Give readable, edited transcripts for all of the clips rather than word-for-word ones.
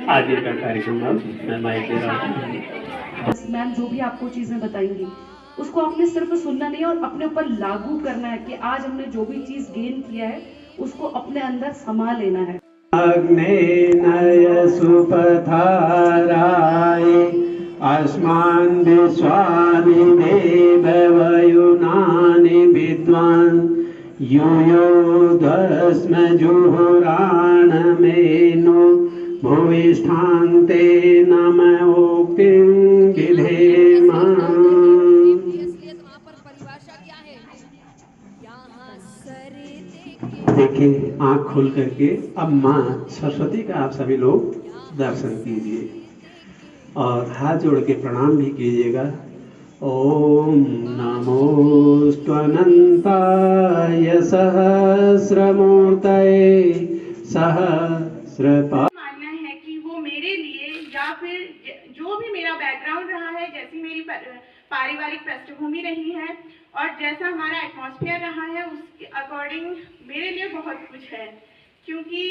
आगे का कार्यक्रम अब मैं माइक दे रहा हूँ। मैम जो भी आपको चीजें बताएंगी उसको आपने सिर्फ सुनना नहीं और अपने ऊपर लागू करना है कि आज हमने जो भी चीज गेन किया है उसको अपने अंदर समा लेना है। अग्नेनय सुपथाराय अस्मान् विश्वानि देववयुनानि विद्वान् यूयोधस्म जुहुराणमेनो भूयिष्ठान्ते नमोक्तिं विधेम। देखिए आंख खोल करके अब माँ सरस्वती का आप सभी लोग दर्शन कीजिए और हाथ जोड़ के प्रणाम भी कीजिएगा। ओम नमोस्तुअनंताय सहस्रमूर्तये सहस्रपाद। मानना है कि वो मेरे लिए या फिर जो भी मेरा बैकग्राउंड रहा है, जैसी मेरी पारिवारिक पृष्ठभूमि रही है और जैसा हमारा एटमॉस्फेयर रहा है उसके अकॉर्डिंग मेरे लिए बहुत कुछ है, क्योंकि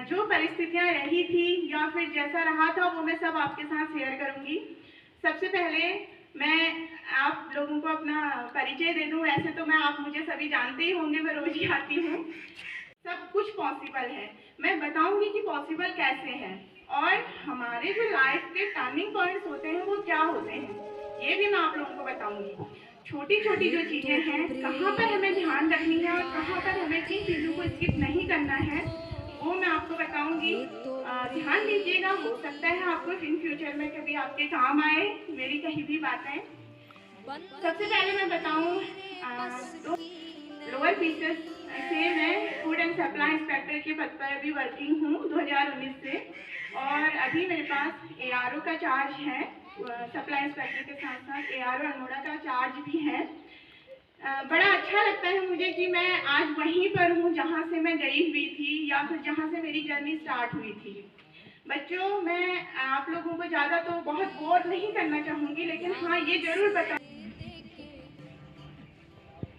जो परिस्थितियां रही थी या फिर जैसा रहा था वो मैं सब आपके साथ शेयर करूंगी। सबसे पहले मैं आप लोगों को अपना परिचय दे दूं। वैसे तो आप मुझे सभी जानते ही होंगे, मैं रोज ही आती हूँ। सब कुछ पॉसिबल है, मैं बताऊंगी कि पॉसिबल कैसे है और हमारे जो लाइफ के टर्निंग पॉइंट्स होते हैं वो क्या होते हैं ये भी मैं आप लोगों को बताऊंगी। छोटी छोटी जो चीजें हैं, कहाँ पर हमें ध्यान रखनी है और कहाँ पर हमें किन चीजों को स्किप नहीं करना है वो मैं आपको बताऊंगी। ध्यान दीजिएगा, हो सकता है आपको इन फ्यूचर में कभी आपके काम आए मेरी कही भी बातें। सबसे पहले मैं बताऊं तो लोअर पीसेस से मैं फूड एंड सप्लाई इंस्पेक्टर के पद पर अभी वर्किंग हूँ 2019 से, और अभी मेरे पास ARO का चार्ज है। सप्लाई इंस्पेक्टर के साथ साथ ARO अल्मोड़ा का चार्ज भी है। बड़ा अच्छा लगता है मुझे कि मैं आज वहीं पर हूँ जहाँ से मैं गई हुई थी या फिर जहाँ से मेरी जर्नी स्टार्ट हुई थी। बच्चों, मैं आप लोगों को ज़्यादा तो बहुत बोर नहीं करना चाहूँगी, लेकिन हाँ ये जरूर बता,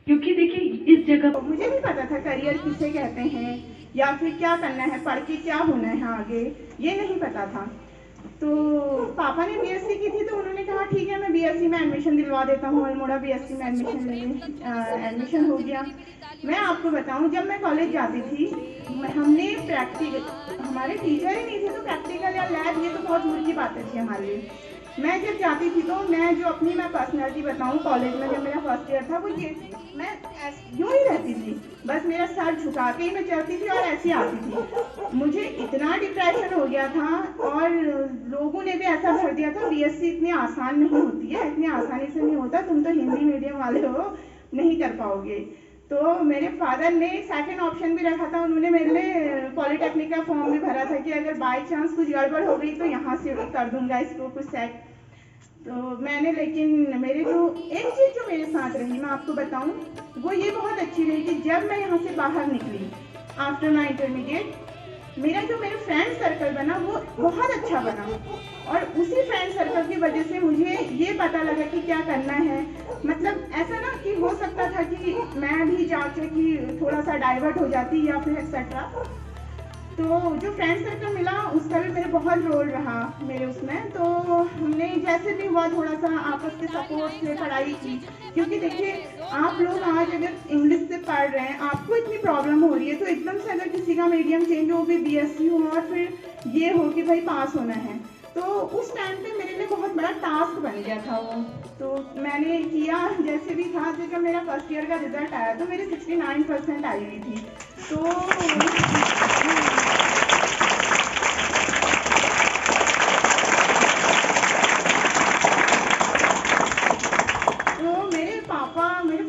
क्योंकि देखिए इस जगह पर मुझे भी पता था करियर किसे कहते हैं या फिर क्या करना है, पढ़ के क्या होना है आगे, ये नहीं पता था। तो पापा ने BSc की थी तो उन्होंने कहा ठीक है मैं BSc में एडमिशन दिलवा देता हूँ। अल्मोड़ा BSc में एडमिशन हो गया। मैं आपको बताऊँ, जब मैं कॉलेज जाती थी हमने प्रैक्टिकल, हमारे टीचर ही नहीं थे तो प्रैक्टिकल या लैब ये तो बहुत दूर की बातें थी हमारे लिए। मैं जब जाती थी तो मैं जो अपनी पर्सनैलिटी बताऊँ, कॉलेज में जब मेरा फर्स्ट ईयर था वो ये मैं यूँ ही रहती थी, बस मेरा सर झुका के ही मैं चलती थी और ऐसी आती थी। मुझे इतना डिप्रेशन हो गया था और लोगों ने भी ऐसा भर दिया था BSc इतनी आसान नहीं होती है, इतनी आसानी से नहीं होता, तुम तो हिंदी मीडियम वाले हो, नहीं कर पाओगे। तो मेरे फादर ने सेकंड ऑप्शन भी रखा था, उन्होंने मेरे लिए पॉलिटेक्निक का फॉर्म भी भरा था कि अगर बाई चांस कुछ गड़बड़ हो गई तो यहाँ से कर दूंगा इसको कुछ सेट। तो मैंने, लेकिन मेरे जो एक चीज़ जो मेरे साथ रही मैं आपको बताऊं वो ये बहुत अच्छी रही कि जब मैं यहाँ से बाहर निकली आफ्टर माई इंटरमीडिएट, मेरा जो मेरे फ्रेंड सर्कल बना वो बहुत अच्छा बना और उसी फ्रेंड सर्कल की वजह से मुझे ये पता लगा कि क्या करना है। मतलब ऐसा ना कि हो सकता था कि मैं भी जाके कि थोड़ा सा डाइवर्ट हो जाती या फिर एक्सेट्रा। तो जो फ्रेंड सर्कल मिला उसका भी मेरे बहुत रोल रहा मेरे उसमें। तो हमने जैसे भी हुआ थोड़ा सा आपस के सपोर्ट से पढ़ाई की, क्योंकि देखिए आप लोग आज अगर इंग्लिश से पढ़ रहे हैं, आपको इतनी प्रॉब्लम हो रही है, तो एकदम से अगर किसी का मीडियम चेंज हो, भी BSc हो और फिर ये हो कि भाई पास होना है, तो उस टाइम पे मेरे लिए बहुत बड़ा टास्क बन गया था वो। तो मैंने किया जैसे भी था। जब मेरा फर्स्ट ईयर का रिजल्ट आया तो मेरे 69% आई हुई थी। तो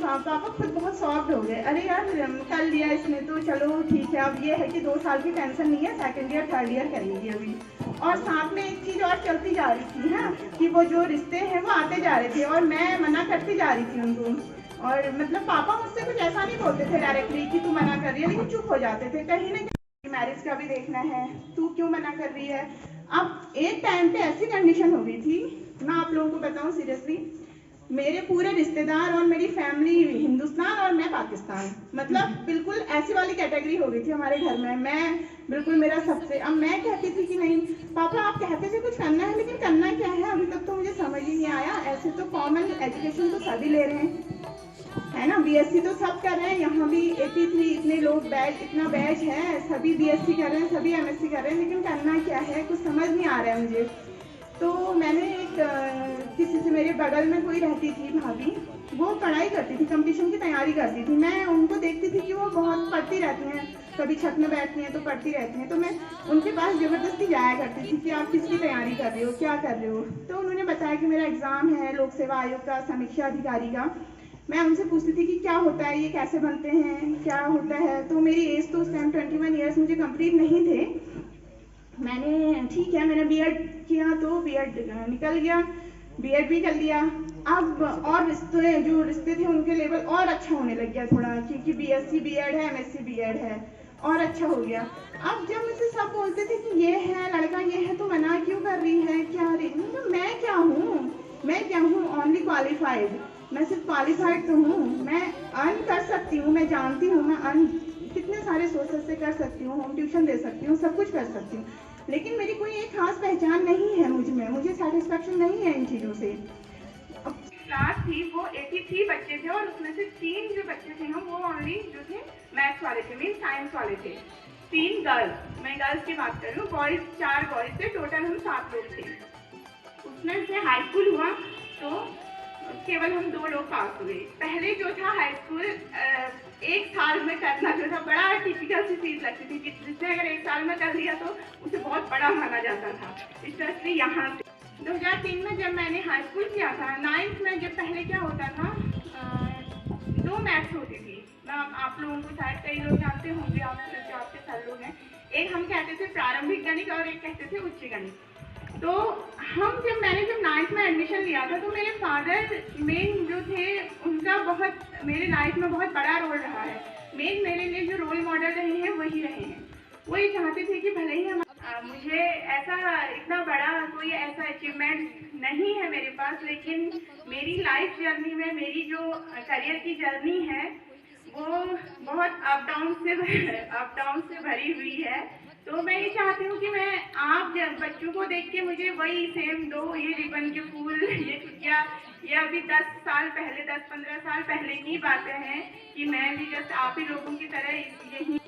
पापा खुद बहुत सॉफ्ट हो गए, अरे यार कर लिया इसने तो चलो ठीक है, अब ये है कि 2 साल की टेंशन नहीं है, सेकंड ईयर थर्ड ईयर करेंगे अभी। और साथ में एक चीज़ और चलती जा रही थी ना कि वो जो रिश्ते हैं वो आते जा रहे थे और मैं मना करती जा रही थी उनको। और मतलब पापा मुझसे कुछ ऐसा नहीं बोलते थे डायरेक्टली कि तू मना कर रही है, लेकिन चुप हो जाते थे, कहीं ना कहीं मैरिज का भी देखना है, तू क्यों मना कर रही है। अब एक टाइम पे ऐसी कंडीशन हो गई थी, मैं आप लोगों को बताऊँ सीरियसली, मेरे पूरे रिश्तेदार और मेरी फैमिली हिंदुस्तान और मैं पाकिस्तान, मतलब बिल्कुल ऐसी वाली कैटेगरी हो गई थी हमारे घर में। मैं बिल्कुल मेरा सबसे, अब मैं कहती थी कि नहीं पापा आप कहते थे कुछ करना है, लेकिन करना क्या है अभी तक तो मुझे समझ ही नहीं आया। ऐसे तो कॉमन एजुकेशन तो सभी ले रहे हैं, है ना, बीएससी तो सब कर रहे हैं, यहाँ भी 83 इतने लोग बैच, इतना बैच है, सभी बीएससी कर रहे हैं, सभी एमएससी कर रहे हैं, लेकिन करना क्या है कुछ समझ नहीं आ रहा है मुझे। तो मैंने एक किसी से, मेरे बगल में कोई रहती थी भाभी, वो पढ़ाई करती थी, कंपटीशन की तैयारी करती थी। मैं उनको देखती थी कि वो बहुत पढ़ती रहती हैं, कभी छत में बैठती हैं तो पढ़ती रहती हैं, तो मैं उनके पास ज़बरदस्ती जाया करती थी कि आप किसकी तैयारी कर रहे हो, क्या कर रहे हो। तो उन्होंने बताया कि मेरा एग्ज़ाम है लोक सेवा आयोग का, समीक्षा अधिकारी का। मैं उनसे पूछती थी कि क्या होता है, ये कैसे बनते हैं, क्या होता है। तो मेरी एज तो उस टाइम 21 ईयर्स मुझे कंप्लीट नहीं थे। मैंने ठीक है, मैंने बीएड किया तो बीएड निकल गया, बीएड भी कर लिया। अब और रिश्ते थे उनके लेवल और अच्छा होने लग गया थोड़ा, क्योंकि बीएससी बीएड है, एमएससी बीएड है, और अच्छा हो गया। अब जब मुझे सब बोलते थे कि ये है लड़का, ये है, तो मना क्यों कर रही है, क्या रही, तो मैं क्या हूँ, ओनली क्वालिफाइड। मैं सिर्फ क्वालिफाइड तो हूँ, मैं अर्न कर सकती हूँ, मैं जानती हूँ मैं अर्न कितने सारे सोर्सेस से कर सकती हूँ, होम ट्यूशन दे सकती हूँ, सब कुछ कर सकती हूँ, लेकिन मेरी कोई एक खास पहचान नहीं है मुझे सेटिस्फेक्शन नहीं है इन चीज़ों से। क्लास थी वो 83 बच्चे थे, और उसमें से 3 जो बच्चे थे हम, वो ओनली जो थे मैथ्स वाले थे, मीन साइंस वाले थे। 3 गर्ल्स, मैं गर्ल्स की बात कर रही हूँ, बॉयज 4 बॉयज थे, टोटल हम 7 लोग थे। उसमें से हाई स्कूल हुआ तो केवल हम 2 लोग पास हुए। पहले जो था हाई स्कूल 1 साल में करना जो था बड़ा टिपिकल सी चीज़ लगती थी, जिसने अगर 1 साल में कर लिया तो उसे बहुत बड़ा माना जाता था, स्पेशली यहाँ से। 2003 में जब मैंने हाई स्कूल किया था, 9th में जब पहले क्या होता था, 2 मैथ्स होती थी। आप लोगों को शायद कई लोग जानते होंगे, जो आपके सर लोग हैं, एक हम कहते थे प्रारंभिक गणित और एक कहते थे उच्च गणित। तो मैंने जब 9th में एडमिशन लिया था, तो मेरे फादर मेन जो थे उनका बहुत मेरे लाइफ में बहुत बड़ा रोल रहा है। मेन मेरे लिए जो रोल मॉडल रहे हैं वही रहे हैं। वो ये चाहते थे कि भले ही मुझे ऐसा इतना बड़ा कोई ऐसा अचीवमेंट नहीं है मेरे पास, लेकिन मेरी लाइफ जर्नी में मेरी जो करियर की जर्नी है वो बहुत अप डाउन से भरी हुई है। तो मैं ये चाहती हूँ कि मैं आप बच्चों को देख के मुझे वही सेम 2 ये रिबन के फूल, ये छुट्टियाँ, ये अभी 10-15 साल पहले की बातें हैं कि मैं भी जस्ट आप ही लोगों की तरह यही